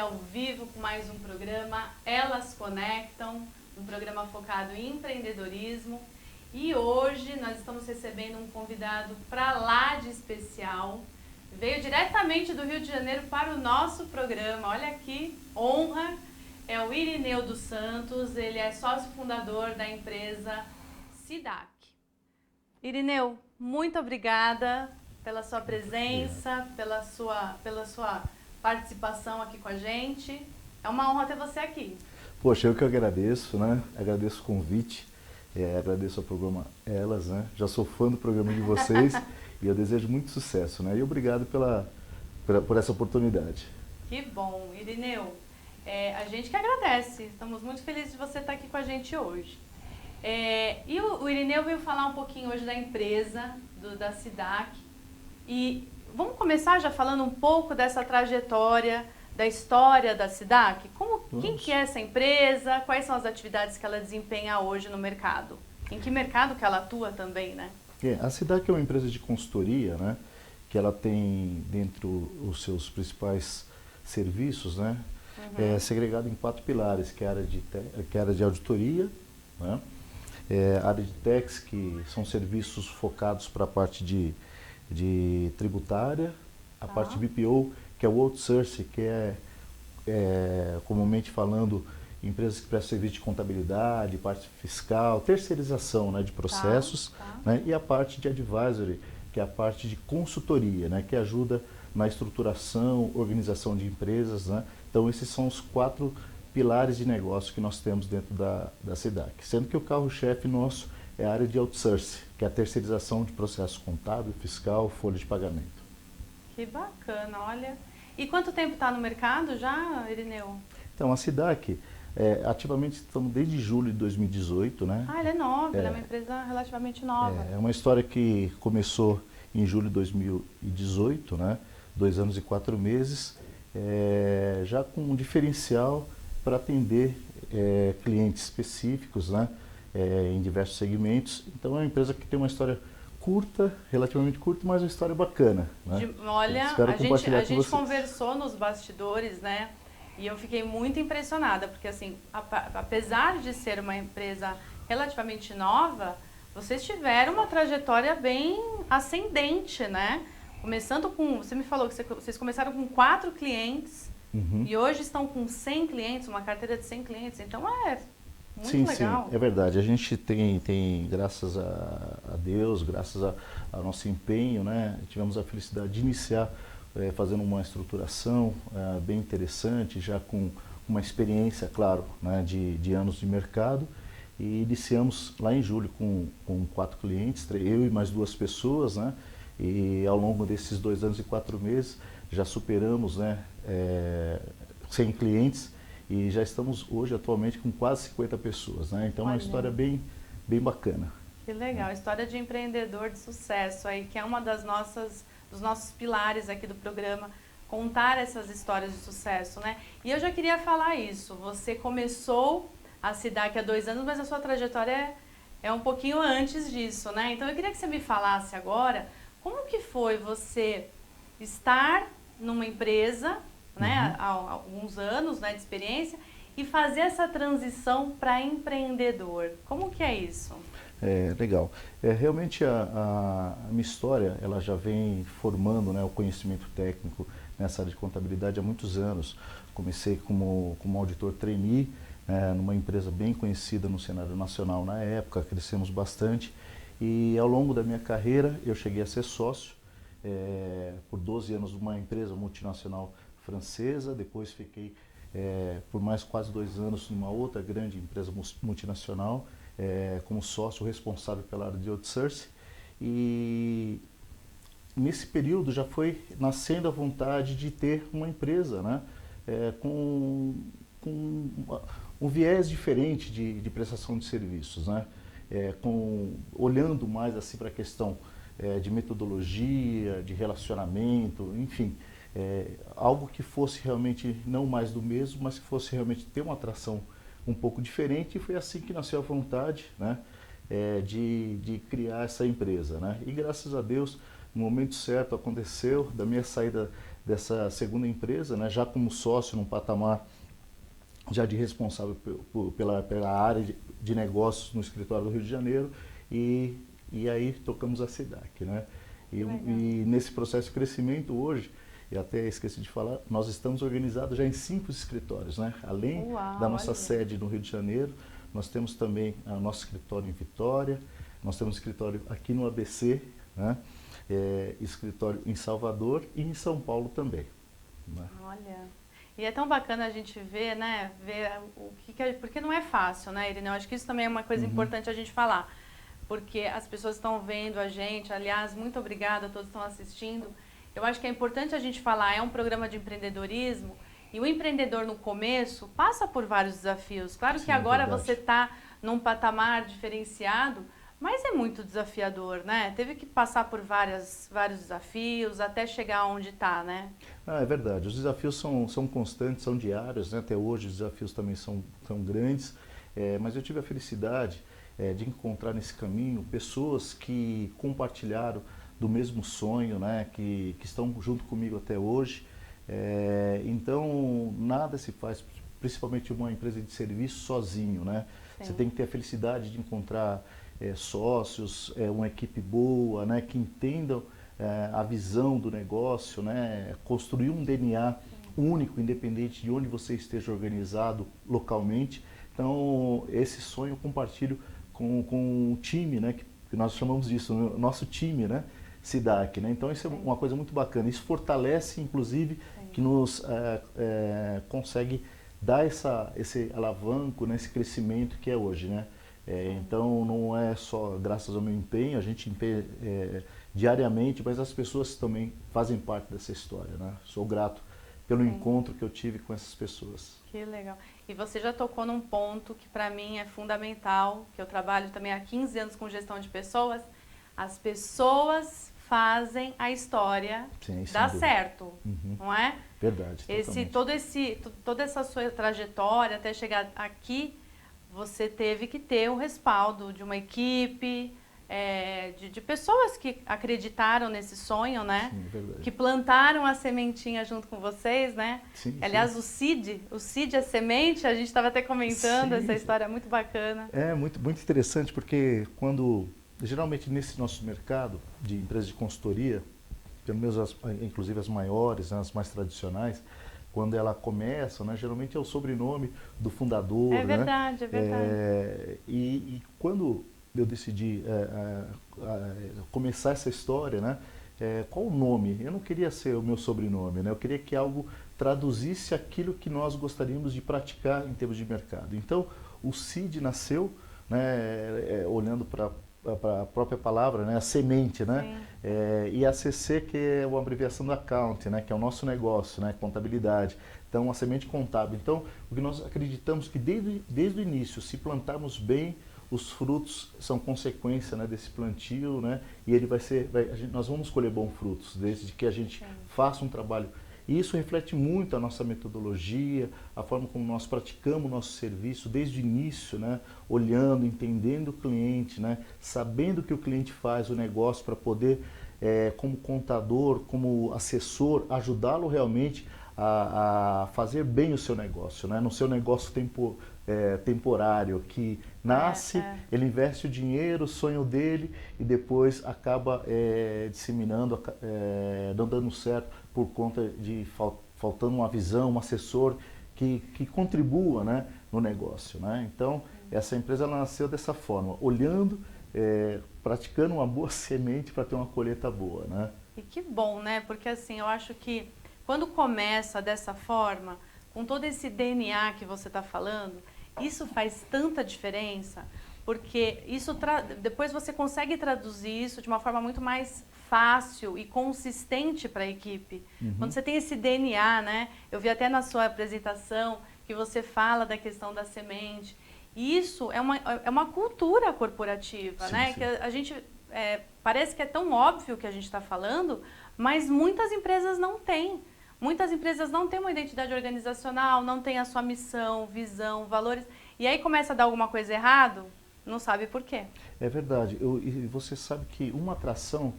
ao vivo com mais um programa Elas Conectam, um programa focado em empreendedorismo. E hoje nós estamos recebendo um convidado para lá de especial. Veio diretamente do Rio de Janeiro para o nosso programa. Olha que honra! É o Irineu dos Santos, ele é sócio fundador da empresa SIDAC. Irineu, muito obrigada pela sua presença, pela sua participação aqui com a gente. É uma honra ter você aqui. Poxa, eu que agradeço, né? Agradeço o convite, agradeço ao programa Elas, né? Já sou fã do programa de vocês e eu desejo muito sucesso, né? E obrigado por essa oportunidade. Que bom, Irineu. A gente que agradece. Estamos muito felizes de você estar aqui com a gente hoje. E o Irineu veio falar um pouquinho hoje da empresa, da SIDAC. E vamos começar já falando um pouco dessa trajetória, da história da SIDAC? Quem que é essa empresa? Quais são as atividades que ela desempenha hoje no mercado? Em que mercado que ela atua também, né? A SIDAC é uma empresa de consultoria, né? Que ela tem dentro os seus principais serviços, né? Segregado em 4 pilares, que é a área de auditoria, né? A área de tax, que são serviços focados para a parte de tributária, a parte BPO, que é o outsourcing, que comumente falando, empresas que prestam serviço de contabilidade, parte fiscal, terceirização, né, de processos, né, e a parte de advisory, que é a parte de consultoria, né, que ajuda na estruturação, organização de empresas, né. Então esses são os 4 pilares de negócio que nós temos dentro da SIDAC, sendo que o carro-chefe nosso é a área de outsourcing, que é a terceirização de processo contábil, fiscal, folha de pagamento. Que bacana, olha. E quanto tempo está no mercado já, Irineu? Então, a SIDAC, ativamente estamos desde julho de 2018, né? Ela é nova, ela é uma empresa relativamente nova. É uma história que começou em julho de 2018, né? 2 anos e 4 meses, já com um diferencial para atender clientes específicos, né? Em diversos segmentos. Então é uma empresa que tem uma história curta, relativamente curta, mas uma história bacana, né? Olha, a gente conversou nos bastidores, né? E eu fiquei muito impressionada, porque assim, apesar de ser uma empresa relativamente nova, vocês tiveram uma trajetória bem ascendente, né? Começando com, você me falou que vocês começaram com 4 clientes e hoje estão com 100 clientes, uma carteira de 100 clientes, então muito legal. Sim, é verdade. A gente tem graças a Deus, graças ao nosso empenho, né, tivemos a felicidade de iniciar fazendo uma estruturação bem interessante, já com uma experiência, claro, né, de anos de mercado. E iniciamos lá em julho com 4 clientes, eu e mais 2 pessoas, né, e ao longo desses 2 anos e 4 meses já superamos, né, 100 clientes. E já estamos hoje, atualmente, com quase 50 pessoas, né? Então é uma história bem bacana. Que legal, história de empreendedor de sucesso aí, que é uma dos nossos pilares aqui do programa, contar essas histórias de sucesso, né? E eu já queria falar isso, você começou a SIDAC há 2 anos, mas a sua trajetória é um pouquinho antes disso, né? Então eu queria que você me falasse agora, como que foi você estar numa empresa, né, há alguns anos, né, de experiência, e fazer essa transição para empreendedor. Como que é isso? Legal. Realmente a minha história, ela já vem formando, né, o conhecimento técnico nessa área de contabilidade há muitos anos. Comecei como auditor trainee, numa empresa bem conhecida no cenário nacional na época, crescemos bastante. E ao longo da minha carreira, eu cheguei a ser sócio por 12 anos de uma empresa multinacional francesa, depois fiquei por mais quase 2 anos numa outra grande empresa multinacional, como sócio responsável pela área de outsourcing. E nesse período já foi nascendo a vontade de ter uma empresa, né, com um viés diferente de prestação de serviços, né, olhando mais assim para a questão de metodologia, de relacionamento, enfim, algo que fosse realmente não mais do mesmo, mas que fosse realmente ter uma atração um pouco diferente. E foi assim que nasceu a vontade, né, de criar essa empresa, né? E graças a Deus, no momento certo aconteceu, da minha saída dessa segunda empresa, né, já como sócio num patamar já de responsável pela área de negócios no escritório do Rio de Janeiro e aí tocamos a SIDAC, né? E nesse processo de crescimento hoje, e até esqueci de falar, nós estamos organizados já em 5 escritórios, né? Além da nossa sede no Rio de Janeiro, nós temos também o nosso escritório em Vitória, nós temos escritório aqui no ABC, né? Escritório em Salvador e em São Paulo também. Né? Olha, e é tão bacana a gente ver, né? Ver o que é, porque não é fácil, né, Irineu? Acho que isso também é uma coisa importante a gente falar, porque as pessoas estão vendo a gente, aliás, muito obrigada a todos que estão assistindo. Eu acho que é importante a gente falar, é um programa de empreendedorismo e o empreendedor no começo passa por vários desafios. Claro que agora você está num patamar diferenciado, mas é muito desafiador, né? Teve que passar por vários desafios até chegar onde está, né? É verdade, os desafios são constantes, são diários, né? Até hoje os desafios também são grandes, mas eu tive a felicidade de encontrar nesse caminho pessoas que compartilharam do mesmo sonho, né? Que estão junto comigo até hoje. Então, nada se faz, principalmente uma empresa de serviço, sozinho, né? Sim. Você tem que ter a felicidade de encontrar sócios, uma equipe boa, né? Que entendam a visão do negócio, né? Construir um DNA único, independente de onde você esteja organizado localmente. Então, esse sonho eu compartilho com o time, né? Que nós chamamos disso, nosso time, né? SIDAC, né? Então, isso é uma coisa muito bacana. Isso fortalece, inclusive, que nos consegue dar esse alavanco, né? Esse crescimento que é hoje, né? Então, não é só graças ao meu empenho, a gente empenha diariamente, mas as pessoas também fazem parte dessa história, né? Sou grato pelo encontro que eu tive com essas pessoas. Que legal. E você já tocou num ponto que para mim é fundamental, que eu trabalho também há 15 anos com gestão de pessoas. As pessoas fazem a história dar certo, não é? Verdade. Toda essa sua trajetória até chegar aqui, você teve que ter o respaldo de uma equipe, de pessoas que acreditaram nesse sonho, né? Sim, verdade. Que plantaram a sementinha junto com vocês, né? Sim, aliás, sim. o CID é semente, a gente estava até comentando essa história muito bacana. É muito interessante porque geralmente nesse nosso mercado de empresas de consultoria, pelo menos inclusive as maiores, né, as mais tradicionais, quando ela começa, né, geralmente é o sobrenome do fundador. É verdade, né? É verdade. E quando eu decidi começar essa história, né, qual o nome? Eu não queria ser o meu sobrenome, né? Eu queria que algo traduzisse aquilo que nós gostaríamos de praticar em termos de mercado. Então, o CID nasceu, né, olhando para a própria palavra, né, a semente, né, e a CC, que é uma abreviação do account, né, que é o nosso negócio, né, contabilidade. Então, a semente contábil. Então, o que nós acreditamos que desde o início, se plantarmos bem, os frutos são consequência, né, desse plantio, né, e ele nós vamos colher bons frutos, desde que a gente faça um trabalho. E isso reflete muito a nossa metodologia, a forma como nós praticamos o nosso serviço desde o início, né? Olhando, entendendo o cliente, né? Sabendo o que o cliente faz, o negócio, para poder, como contador, como assessor, ajudá-lo realmente a fazer bem o seu negócio, né? No seu negócio temporário, que nasce, ele investe o dinheiro, o sonho dele, e depois acaba disseminando, não dando certo, por conta de faltando uma visão, um assessor que contribua, né, no negócio, né? Então, essa empresa ela nasceu dessa forma, olhando, praticando uma boa semente para ter uma colheita boa, né? E que bom, né? Porque assim, eu acho que quando começa dessa forma, com todo esse DNA que você está falando, isso faz tanta diferença, porque depois você consegue traduzir isso de uma forma muito mais fácil e consistente para a equipe. Quando você tem esse DNA, né? Eu vi até na sua apresentação que você fala da questão da semente. E isso é uma cultura corporativa, sim, né? Sim. Que a gente parece que é tão óbvio que a gente está falando, mas muitas empresas não têm. Muitas empresas não têm uma identidade organizacional, não têm a sua missão, visão, valores. E aí começa a dar alguma coisa errado, não sabe por quê. É verdade. E você sabe que uma atração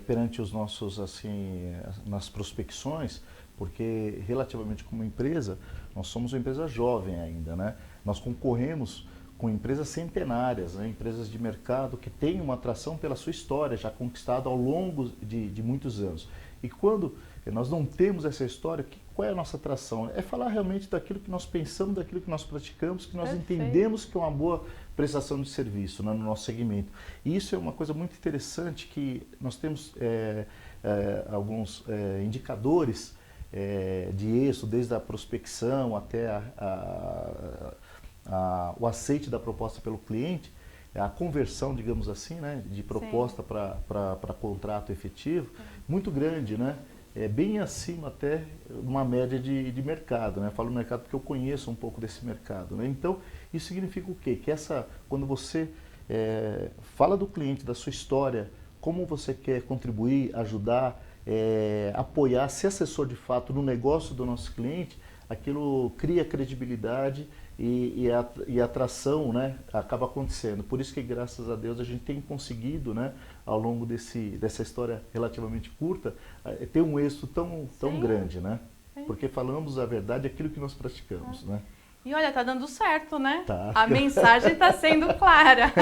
perante os nossos, assim, nas prospecções, porque relativamente como empresa, nós somos uma empresa jovem ainda, né? Nós concorremos com empresas centenárias, né? Empresas de mercado que têm uma atração pela sua história, já conquistada ao longo de muitos anos. E quando nós não temos essa história, qual é a nossa atração? É falar realmente daquilo que nós pensamos, daquilo que nós praticamos, que nós entendemos que é uma boa prestação de serviço, né, no nosso segmento. E isso é uma coisa muito interessante, que nós temos alguns indicadores de êxito, desde a prospecção até o aceite da proposta pelo cliente, a conversão, digamos assim, né, de proposta para contrato efetivo, muito grande, né? Bem acima até de uma média de mercado, né? Falo mercado porque eu conheço um pouco desse mercado, né? Então, isso significa o quê? Que quando você fala do cliente, da sua história, como você quer contribuir, ajudar, apoiar, ser assessor de fato no negócio do nosso cliente, aquilo cria credibilidade e a atração, né, acaba acontecendo. Por isso que, graças a Deus, a gente tem conseguido, né, ao longo dessa história relativamente curta, ter um êxito tão grande, né? Porque falamos a verdade, aquilo que nós praticamos, né? E olha, tá dando certo, né? Tá. A mensagem está sendo clara.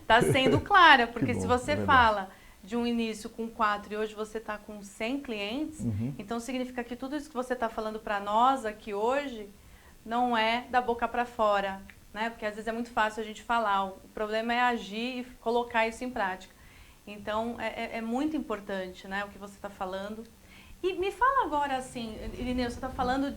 Está sendo clara, porque bom, se você fala de um início com 4 e hoje você está com 100 clientes, então significa que tudo isso que você está falando para nós aqui hoje não é da boca para fora, né? Porque às vezes é muito fácil a gente falar, o problema é agir e colocar isso em prática. Então é muito importante, né, o que você está falando. E me fala agora assim, Irineu, você está falando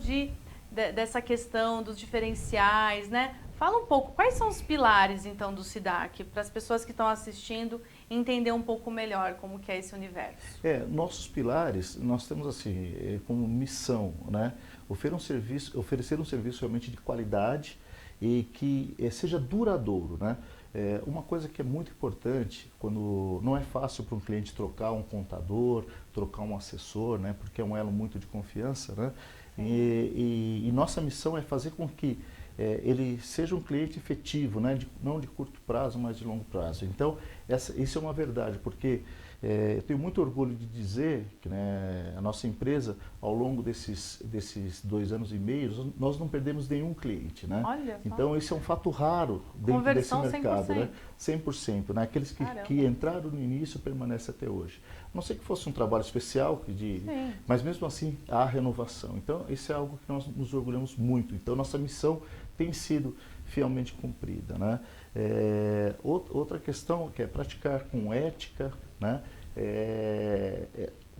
dessa questão dos diferenciais, né? Fala um pouco, quais são os pilares, então, do SIDAC, para as pessoas que estão assistindo entender um pouco melhor como que é esse universo. Nossos pilares, nós temos assim, como missão, né? Oferecer um serviço realmente de qualidade e que seja duradouro, né? Uma coisa que é muito importante, quando não é fácil para um cliente trocar um contador, trocar um assessor, né? Porque é um elo muito de confiança, né? E nossa missão é fazer com que ele seja um cliente efetivo, né? Não de curto prazo, mas de longo prazo. Então, isso é uma verdade, porque eu tenho muito orgulho de dizer que, né, a nossa empresa, ao longo desses 2 anos e meio, nós não perdemos nenhum cliente, né? Olha só. Então, isso é um fato raro dentro desse mercado, 100%. Né? 100%, né? Aqueles que entraram no início permanecem até hoje. A não ser que fosse um trabalho especial, mas mesmo assim há renovação. Então, isso é algo que nós nos orgulhamos muito. Então, nossa missão tem sido fielmente cumprida, né? Outra questão que é praticar com ética, né?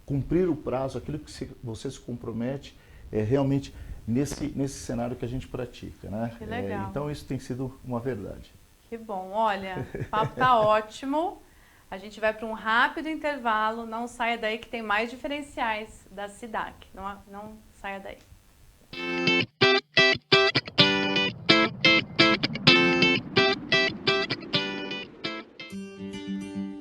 Cumprir o prazo, aquilo que você se compromete, realmente nesse cenário que a gente pratica, né? Que legal. Então isso tem sido uma verdade. Que bom, olha, o papo tá ótimo. A gente vai para um rápido intervalo, não saia daí que tem mais diferenciais da SIDAC, não saia daí.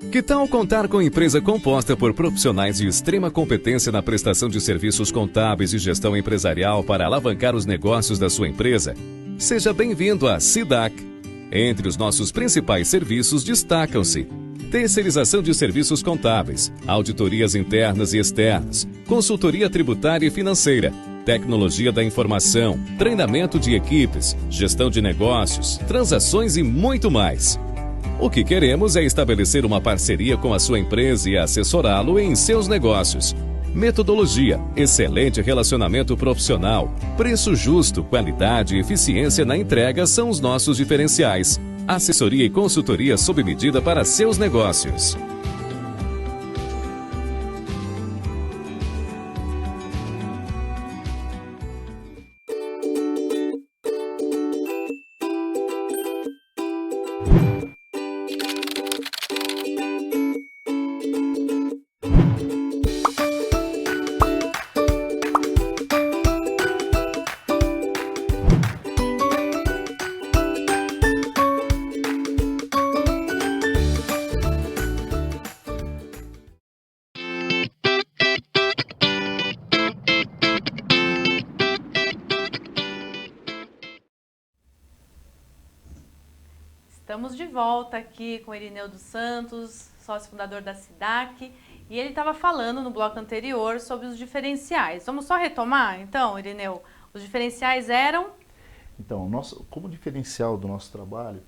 Que tal contar com empresa composta por profissionais de extrema competência na prestação de serviços contábeis e gestão empresarial para alavancar os negócios da sua empresa? Seja bem-vindo à SIDAC. Entre os nossos principais serviços destacam-se: terceirização de serviços contábeis, auditorias internas e externas, consultoria tributária e financeira, tecnologia da informação, treinamento de equipes, gestão de negócios, transações e muito mais. O que queremos é estabelecer uma parceria com a sua empresa e assessorá-lo em seus negócios. Metodologia, excelente relacionamento profissional, preço justo, qualidade e eficiência na entrega são os nossos diferenciais. Assessoria e consultoria sob medida para seus negócios. Estamos de volta aqui com o Irineu dos Santos, sócio fundador da SIDAC, E ele estava falando no bloco anterior sobre os diferenciais. Vamos só retomar, então, Irineu? Os diferenciais eram? Então, como diferencial do nosso trabalho,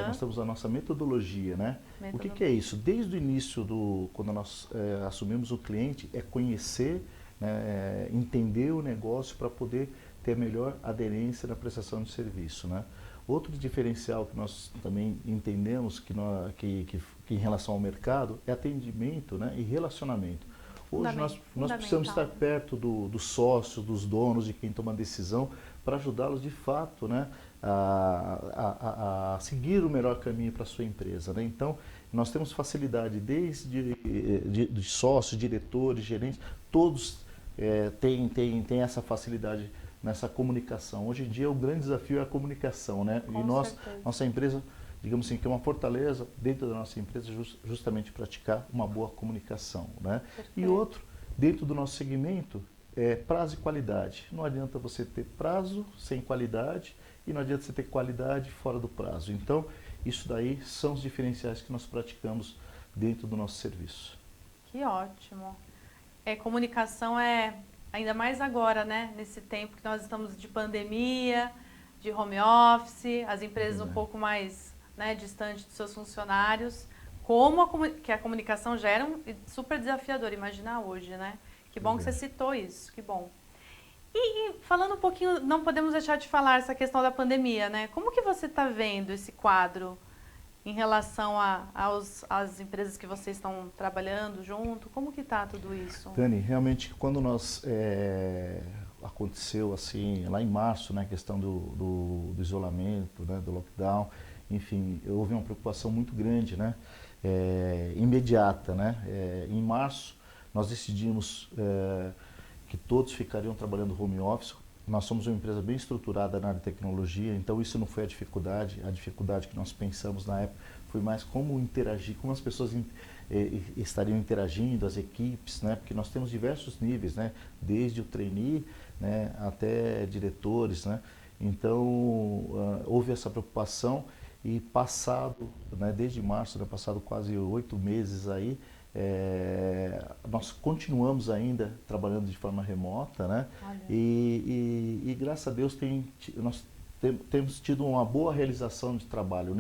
nós temos a nossa metodologia, né? O que é isso? Desde o início, quando nós assumimos o cliente, é conhecer, né, entender o negócio para poder ter melhor aderência na prestação de serviço, né? Outro diferencial que nós também entendemos que em relação ao mercado é atendimento, né, e relacionamento. Hoje nós precisamos estar perto do sócio, dos donos, de quem toma a decisão, para ajudá-los de fato, né, a seguir o melhor caminho para a sua empresa, né? Então, nós temos facilidade desde de sócios, diretores, gerentes, todos têm essa facilidade nessa comunicação. Hoje em dia o grande desafio é a comunicação, né? Com certeza. Nossa empresa, digamos assim, que é uma fortaleza dentro da nossa empresa justamente praticar uma boa comunicação, né? Perfeito. E outro, dentro do nosso segmento, é prazo e qualidade. Não adianta você ter prazo sem qualidade e não adianta você ter qualidade fora do prazo. Então, isso daí são os diferenciais que nós praticamos dentro do nosso serviço. Que ótimo. Comunicação ainda mais agora, né? Nesse tempo que nós estamos de pandemia, de home office, as empresas um pouco mais, né, distantes dos seus funcionários. Que a comunicação já era super desafiador, imaginar hoje, né? Que bom que você citou isso, que bom. E falando um pouquinho, não podemos deixar de falar essa questão da pandemia, né? Como que você está vendo esse quadro em relação às empresas que vocês estão trabalhando junto? Como que está tudo isso? Dani, realmente quando aconteceu assim, lá em março, né, a questão do isolamento, né, do lockdown, enfim, houve uma preocupação muito grande, né, imediata, né? Em março nós decidimos que todos ficariam trabalhando home office. Nós somos uma empresa bem estruturada na área de tecnologia, então isso não foi a dificuldade que nós pensamos na época foi mais como interagir, como as pessoas estariam interagindo, as equipes, né? Porque nós temos diversos níveis, né? Desde o trainee, né, até diretores, né? Então houve essa preocupação e né, desde março, né, passado quase 8 meses aí, nós continuamos ainda trabalhando de forma remota, né? E graças a Deus nós temos tido uma boa realização de trabalho.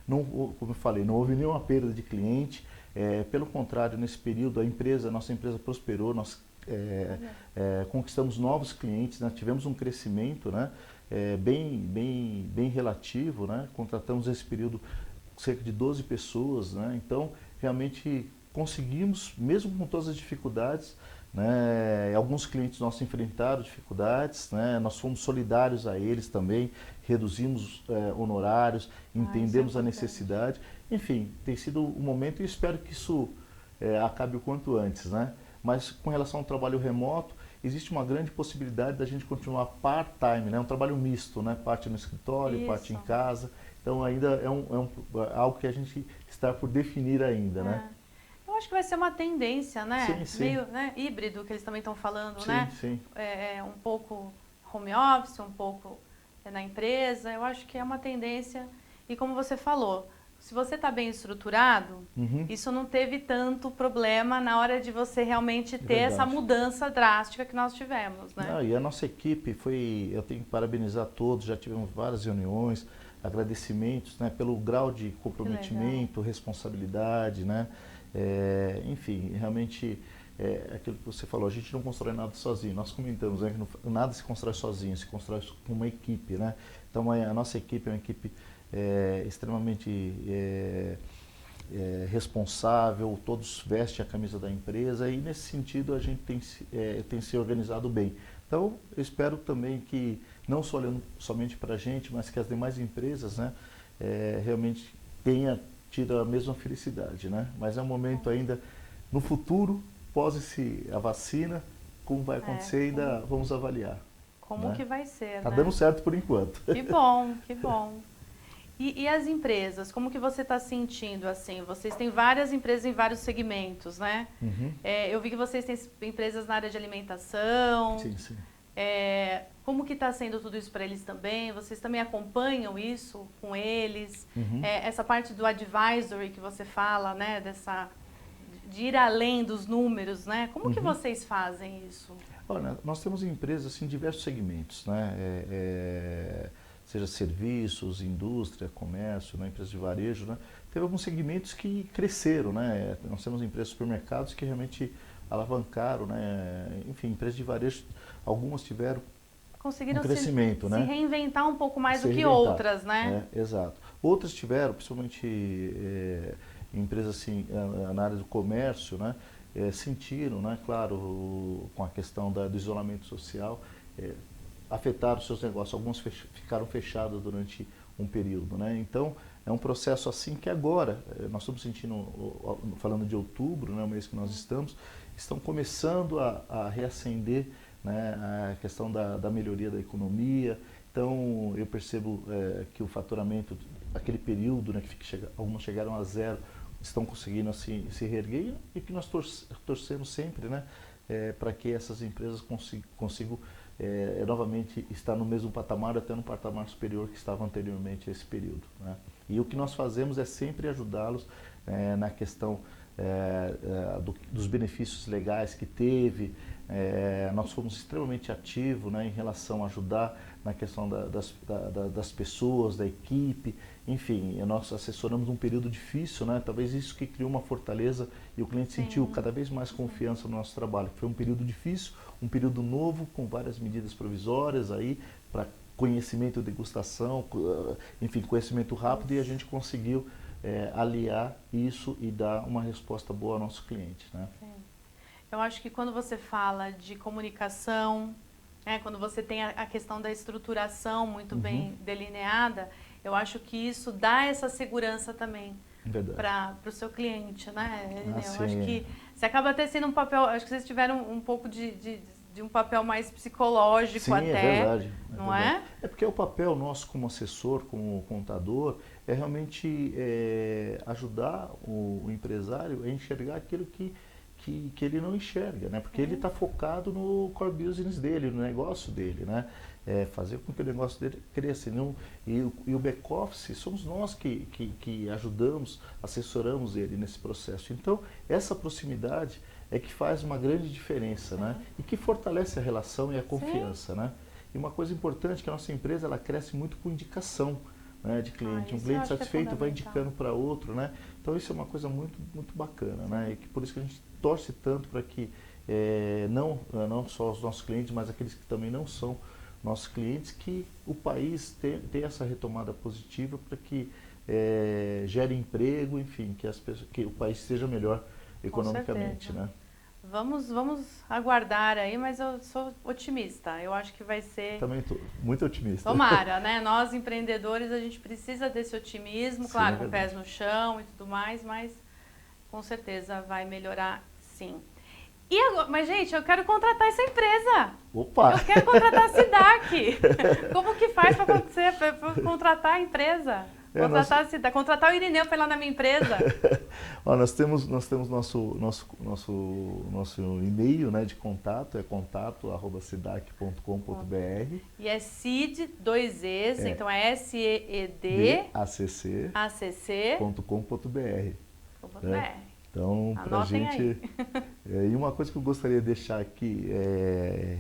Como eu falei, não houve nenhuma perda de cliente. Pelo contrário, nesse período nossa empresa prosperou, nós conquistamos novos clientes, né? Tivemos um crescimento, né? Bem relativo, né? Contratamos nesse período cerca de 12 pessoas, né? Então realmente conseguimos, mesmo com todas as dificuldades, né? Alguns clientes nossos enfrentaram dificuldades, né? Nós fomos solidários a eles também, reduzimos honorários, entendemos a necessidade. Enfim, tem sido um momento e espero que isso acabe o quanto antes, né? Mas com relação ao trabalho remoto, existe uma grande possibilidade da gente continuar part-time, né? Um trabalho misto, né? Parte no escritório, parte em casa. Então ainda é algo que a gente está por definir ainda, né? Eu acho que vai ser uma tendência, né? Sim, sim. Meio, né, híbrido, que eles também estão falando, Sim, né? sim. Um pouco home office, um pouco na empresa. Eu acho que é uma tendência. E como você falou, se você está bem estruturado, isso não teve tanto problema na hora de você realmente ter essa mudança drástica que nós tivemos, né? E a nossa equipe eu tenho que parabenizar todos, já tivemos várias reuniões, agradecimentos, né, pelo grau de comprometimento, responsabilidade, né? Enfim, realmente aquilo que você falou, a gente não constrói nada sozinho. Nós comentamos, né, que nada se constrói sozinho, se constrói com uma equipe, né? Então a nossa equipe é uma equipe extremamente responsável, todos vestem a camisa da empresa e nesse sentido a gente tem se organizado bem. Então eu espero também que, não só olhando somente para a gente, mas que as demais empresas, né, realmente tenham tido a mesma felicidade, né? Mas é um momento ainda, no futuro, a vacina, como vai acontecer, ainda vamos avaliar. Como, né, que vai ser, Tá, né? dando certo por enquanto. Que bom, que bom. E as empresas, como que você está sentindo, assim? Vocês têm várias empresas em vários segmentos, né? Eu vi que vocês têm empresas na área de alimentação. Sim, sim. Como que está sendo tudo isso para eles também? Vocês também acompanham isso com eles? Essa parte do advisory que você fala, né? de ir além dos números, né? Como que vocês fazem isso? Olha, nós temos empresas assim, em diversos segmentos, né? Seja serviços, indústria, comércio, né? Empresas de varejo, né? Teve alguns segmentos que cresceram, né? Nós temos empresas de supermercados que realmente alavancaram, né? Enfim, empresas de varejo, algumas tiveram Conseguiram um crescimento, se né? reinventar um pouco mais Se do que reinventar, outras, né? Exato. Outras tiveram, principalmente empresas assim, na área do comércio, né? Sentiram, né? Claro, com a questão do isolamento social, afetaram seus negócios. Alguns ficaram fechados durante um período, né? Então, é um processo assim que agora, nós estamos sentindo, falando de outubro, né? O mês que nós estão começando a reacender, né, a questão da melhoria da economia. Então, eu percebo que o faturamento, aquele período, né, que alguns chegaram a zero, estão conseguindo assim, se reerguer, e que nós torcemos sempre, né, para que essas empresas consigam novamente estar no mesmo patamar, até no patamar superior que estava anteriormente a esse período, né. E o que nós fazemos é sempre ajudá-los na questão dos benefícios legais que teve. Nós fomos extremamente ativos, né, em relação a ajudar na questão das pessoas, da equipe, enfim, nós assessoramos um período difícil, né, talvez isso que criou uma fortaleza e o cliente sentiu cada vez mais confiança no nosso trabalho. Foi um período difícil, um período novo, com várias medidas provisórias aí para conhecimento, degustação, enfim, conhecimento rápido, e a gente conseguiu aliar isso e dar uma resposta boa ao nosso cliente, né? Eu acho que quando você fala de comunicação, né, quando você tem a questão da estruturação muito bem delineada, eu acho que isso dá essa segurança também para o seu cliente, né? Eu acho que você acaba até sendo um papel, acho que vocês tiveram um pouco de um papel mais psicológico. Sim, até. É verdade. Não é? É porque o papel nosso como assessor, como contador, é realmente ajudar o empresário a enxergar aquilo que ele não enxerga, né? Porque ele está focado no core business dele, no negócio dele, né? Fazer com que o negócio dele cresça. E o back-office somos nós que ajudamos, assessoramos ele nesse processo. Então, essa proximidade é que faz uma grande diferença, né? E que fortalece a relação e a confiança, né? E uma coisa importante é que a nossa empresa ela cresce muito com indicação, né, de cliente. Um cliente satisfeito vai indicando para outro, né? Então isso é uma coisa muito, muito bacana, né? E que por isso que a gente torce tanto para que não só os nossos clientes, mas aqueles que também não são nossos clientes, que o país tenha essa retomada positiva para que gere emprego, enfim, que o país seja melhor economicamente, né? Vamos aguardar aí, mas eu sou otimista. Eu acho que vai ser... Também estou muito otimista. Tomara, né? Nós, empreendedores, a gente precisa desse otimismo, claro, com pés no chão e tudo mais, mas com certeza vai melhorar, sim. E agora, mas, gente, eu quero contratar essa empresa. Opa! Eu quero contratar a SIDAC. Como que faz para contratar a empresa? Contratar o Irineu para ir lá na minha empresa. Ó, nós temos nosso e-mail, né, de contato, é contato@sidac.com.br. E é CID, 2 Es, então é SEED acc.com.br. Então, para a gente... e uma coisa que eu gostaria de deixar aqui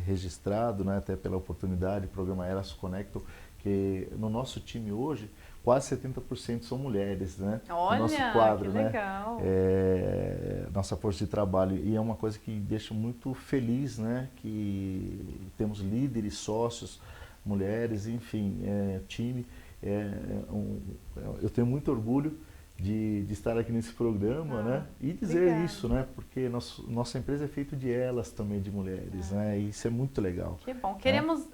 registrado, né, até pela oportunidade, o programa Elas Conectam, que no nosso time hoje, quase 70% são mulheres, né? Olha, no nosso quadro, que legal. Né? Nossa força de trabalho. E é uma coisa que deixa muito feliz, né? Que temos líderes, sócios, mulheres, enfim, time. Eu tenho muito orgulho de estar aqui nesse programa, né? E dizer isso, né? Porque nossa empresa é feita de elas também, de mulheres, né? E isso é muito legal. Que bom.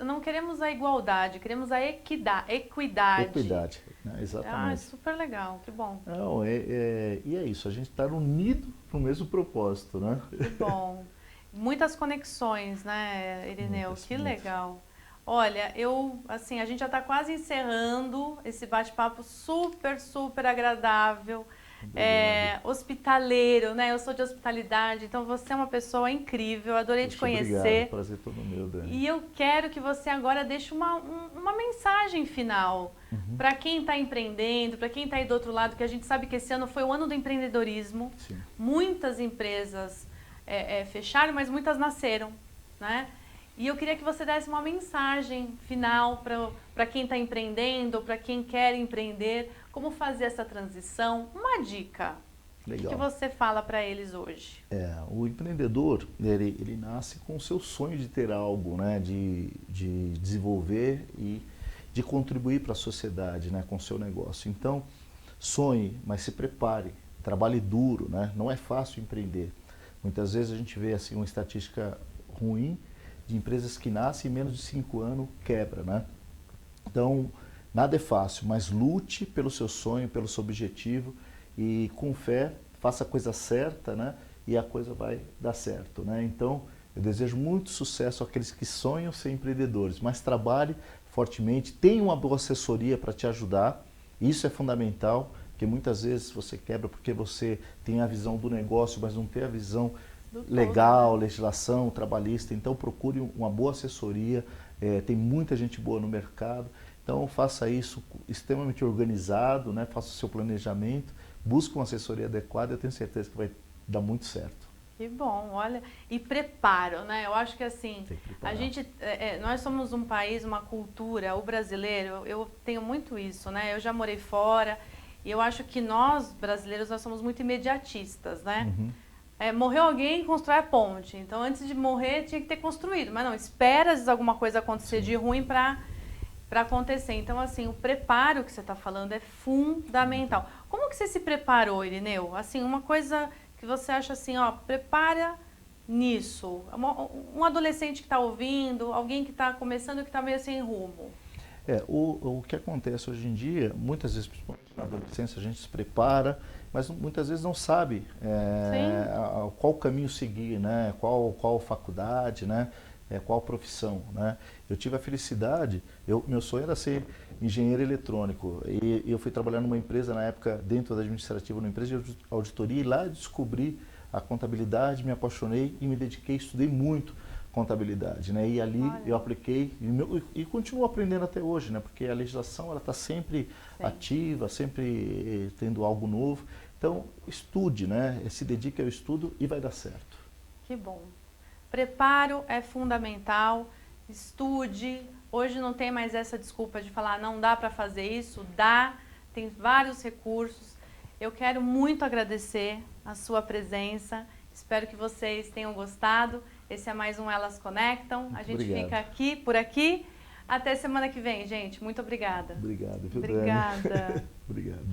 Não queremos a igualdade, queremos a equidade. Equidade, né? Exatamente. É super legal, que bom. Não, e é isso, a gente está unido para o mesmo propósito, né? Que bom. Muitas conexões, né, Irineu? Que legal. Olha, assim, a gente já está quase encerrando esse bate-papo super, super agradável. hospitaleiro, né? Eu sou de hospitalidade, então você é uma pessoa incrível, adorei te conhecer. Obrigado, prazer todo meu, Dani. E eu quero que você agora deixe uma mensagem final para quem está empreendendo, para quem está aí do outro lado, que a gente sabe que esse ano foi o ano do empreendedorismo. Sim. Muitas empresas fecharam, mas muitas nasceram, né? E eu queria que você desse uma mensagem final para quem está empreendendo, para quem quer empreender, como fazer essa transição, uma dica. Legal. O que você fala para eles hoje? O empreendedor, ele nasce com o seu sonho de ter algo, né, de desenvolver e de contribuir para a sociedade, né, com o seu negócio. Então, sonhe, mas se prepare, trabalhe duro, né? Não é fácil empreender. Muitas vezes a gente vê assim uma estatística ruim de empresas que nascem e em menos de 5 anos quebra, né? Então, nada é fácil, mas lute pelo seu sonho, pelo seu objetivo e com fé, faça a coisa certa, né? E a coisa vai dar certo, né? Então, eu desejo muito sucesso àqueles que sonham ser empreendedores, mas trabalhe fortemente, tenha uma boa assessoria para te ajudar, isso é fundamental, porque muitas vezes você quebra porque você tem a visão do negócio, mas não tem a visão legal, legislação, trabalhista. Então procure uma boa assessoria, tem muita gente boa no mercado, então faça isso extremamente organizado, né? Faça o seu planejamento, busque uma assessoria adequada, eu tenho certeza que vai dar muito certo. Que bom, olha, e preparo, né? Eu acho que assim, a gente, nós somos um país, uma cultura, o brasileiro, eu tenho muito isso, né? Eu já morei fora e eu acho que nós, brasileiros, nós somos muito imediatistas, né? Morreu alguém, constrói a ponte. Então, antes de morrer, tinha que ter construído. Mas não, espera às vezes alguma coisa acontecer de ruim para acontecer. Então, assim, o preparo que você está falando é fundamental. Como que você se preparou, Irineu? Assim, uma coisa que você acha assim, ó, prepara nisso. Um adolescente que está ouvindo, alguém que está começando, que está meio sem rumo. O que acontece hoje em dia, muitas vezes, principalmente na adolescência, a gente se prepara, mas muitas vezes não sabe qual caminho seguir, né? Qual faculdade, né? Qual profissão, né? Eu tive a felicidade, meu sonho era ser engenheiro eletrônico e eu fui trabalhar numa empresa na época, dentro da administrativa, numa empresa de auditoria, e lá eu descobri a contabilidade, me apaixonei e me dediquei, estudei muito contabilidade, né? E ali eu apliquei e continuo aprendendo até hoje, né? Porque a legislação ela está sempre ativa, sempre tendo algo novo. Então estude, né? Se dedique ao estudo e vai dar certo. Que bom. Preparo é fundamental. Estude. Hoje não tem mais essa desculpa de falar não dá para fazer isso. Dá. Tem vários recursos. Eu quero muito agradecer a sua presença. Espero que vocês tenham gostado. Esse é mais um Elas Conectam. A gente fica por aqui. Até semana que vem, gente. Muito obrigada. Obrigado. Obrigada. Obrigado.